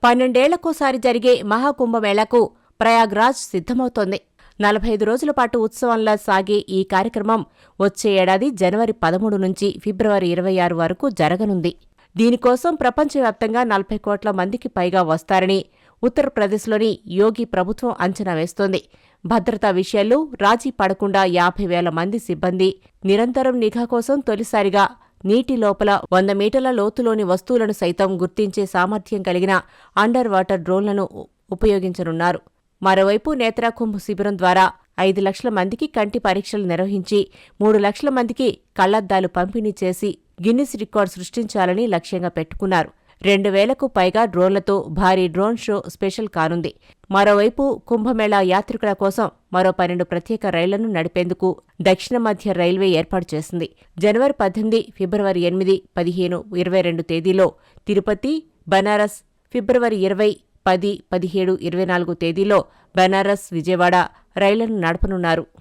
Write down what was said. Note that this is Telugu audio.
12 ఏళ్లకోసారి జరిగే మహాకుంభమేళాకు ప్రయాగ్రాజ్ సిద్ధమవుతోంది. 45 రోజుల పాటు ఉత్సవంలా సాగే ఈ కార్యక్రమం వచ్చే ఏడాది జనవరి 13 నుంచి ఫిబ్రవరి 26 వరకు జరగనుంది. దీనికోసం ప్రపంచవ్యాప్తంగా 40 కోట్ల మందికి పైగా వస్తారని ఉత్తరప్రదేశ్లోని యోగి ప్రభుత్వం అంచనా వేస్తోంది. భద్రతా విషయాల్లో రాజీ పడకుండా 50,000 మంది సిబ్బంది నిరంతరం నిఘా కోసం తొలిసారిగా నీటి లోపల 100 మీటర్ల లోతులోని వస్తువులను సైతం గుర్తించే సామర్థ్యం కలిగిన అండర్ వాటర్ డ్రోన్లను ఉపయోగించనున్నారు. మరోవైపు నేత్రాకుంభ్ శిబిరం ద్వారా 5 లక్షల మందికి కంటి పరీక్షలు నిర్వహించి 3 లక్షల మందికి కళ్లద్దాలు పంపిణీ చేసి గిన్నిస్ రికార్డు సృష్టించాలని లక్ష్యంగా పెట్టుకున్నారు. 2,000కు పైగా డ్రోన్లతో భారీ డ్రోన్ షో స్పెషల్ కానుంది. మరోవైపు కుంభమేళా యాత్రికుల కోసం మరో 12 ప్రత్యేక రైళ్లను నడిపేందుకు దక్షిణ మధ్య రైల్వే ఏర్పాటు చేసింది. జనవరి 18, ఫిబ్రవరి 8, 15, 22 తేదీలో తిరుపతి, బనారస్, ఫిబ్రవరి 20, 10, 17, 24 తేదీలో బనారస్, విజయవాడ రైళ్లను నడపనున్నారు.